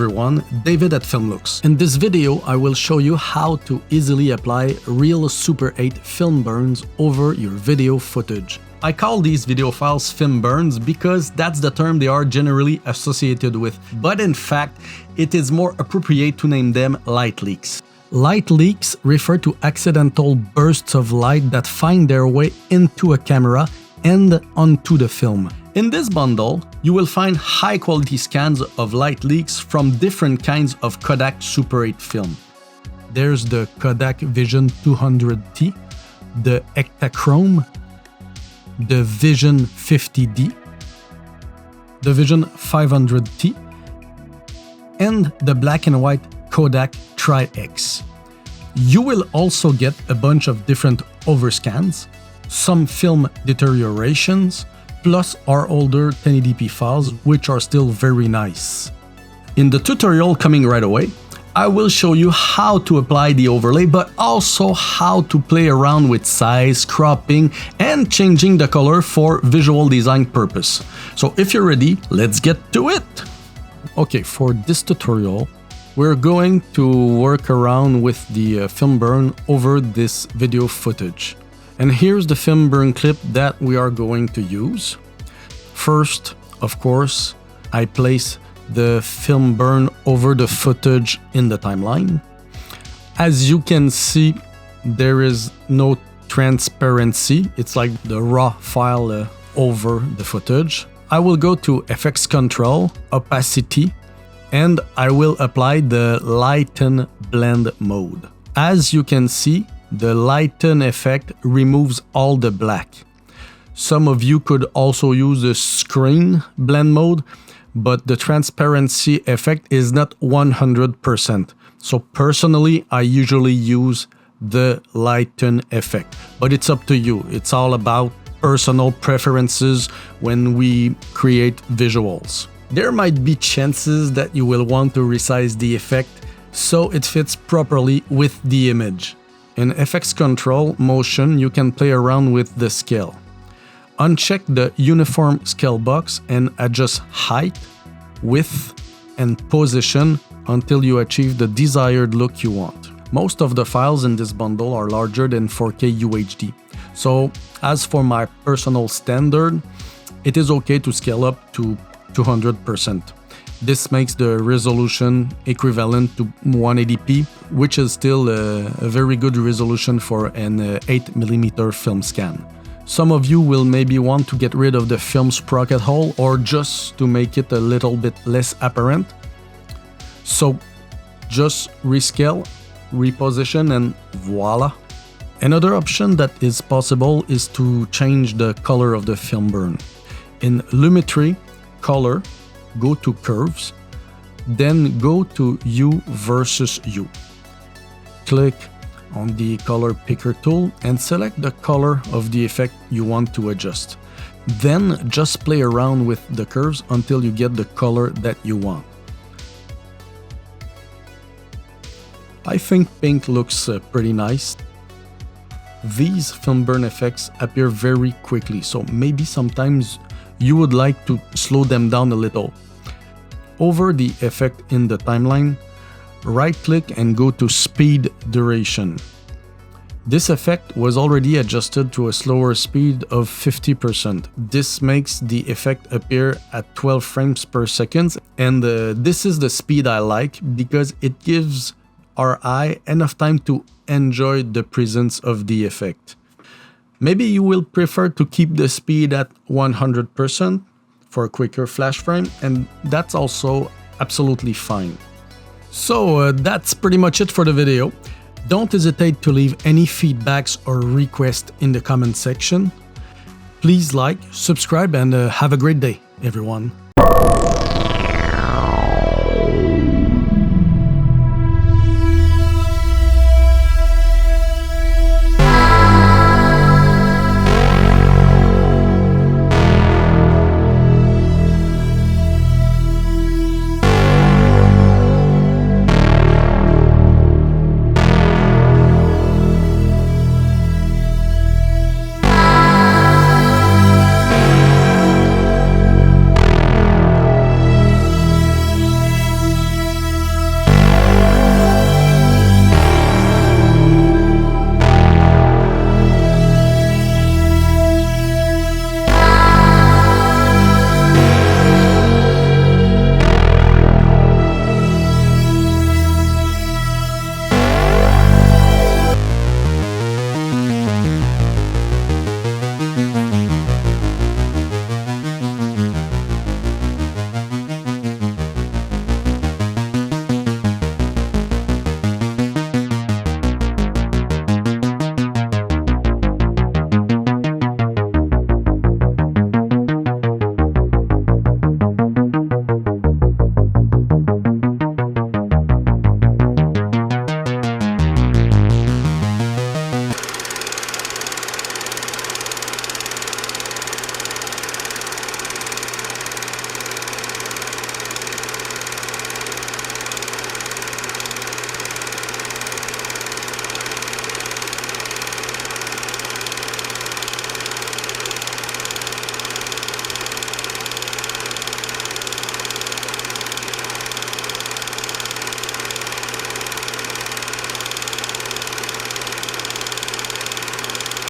everyone, David at FilmLooks. In this video, I will show you how to easily apply real Super 8 film burns over your video footage. I call these video files film burns because that's the term they are generally associated with, but in fact, it is more appropriate to name them light leaks. Light leaks refer to accidental bursts of light that find their way into a camera and onto the film. In this bundle, you will find high-quality scans of light leaks from different kinds of Kodak Super 8 film. There's the Kodak Vision 200T, the Ektachrome, the Vision 50D, the Vision 500T, and the black and white Kodak Tri-X. You will also get a bunch of different overscans, some film deteriorations, plus our older 1080p files, which are still very nice. In the tutorial coming right away, I will show you how to apply the overlay, but also how to play around with size, cropping, and changing the color for visual design purpose. So if you're ready, let's get to it! Okay, for this tutorial, we're going to work around with the film burn over this video footage. And here's the film burn clip that we are going to use. First, of course, I place the film burn over the footage in the timeline. As you can see, there is no transparency. It's like the raw file over the footage. I will go to FX Control, Opacity, and I will apply the Lighten Blend mode. As you can see, the Lighten effect removes all the black. Some of you could also use the Screen Blend mode, but the transparency effect is not 100%. So personally, I usually use the Lighten effect, but it's up to you. It's all about personal preferences when we create visuals. There might be chances that you will want to resize the effect so it fits properly with the image. In FX Control Motion, you can play around with the scale. Uncheck the Uniform Scale box and adjust height, width, and position until you achieve the desired look you want. Most of the files in this bundle are larger than 4K UHD. So, as for my personal standard, it is okay to scale up to 200%. This makes the resolution equivalent to 180p, which is still a very good resolution for an 8mm film scan. Some of you will maybe want to get rid of the film sprocket hole or just to make it a little bit less apparent. So just rescale, reposition, and voila. Another option that is possible is to change the color of the film burn. In Lumetri, Color, go to Curves, then go to U versus U. Click on the color picker tool and select the color of the effect you want to adjust. Then just play around with the curves until you get the color that you want. I think pink looks pretty nice. These film burn effects appear very quickly, so maybe sometimes you would like to slow them down a little. Over the effect in the timeline, right-click and go to Speed Duration. This effect was already adjusted to a slower speed of 50%. This makes the effect appear at 12 frames per second, and this is the speed I like because it gives our eye enough time to enjoy the presence of the effect. Maybe you will prefer to keep the speed at 100% for a quicker flash frame, and that's also absolutely fine. So that's pretty much it for the video. Don't hesitate to leave any feedbacks or requests in the comment section. Please like, subscribe, and have a great day, everyone.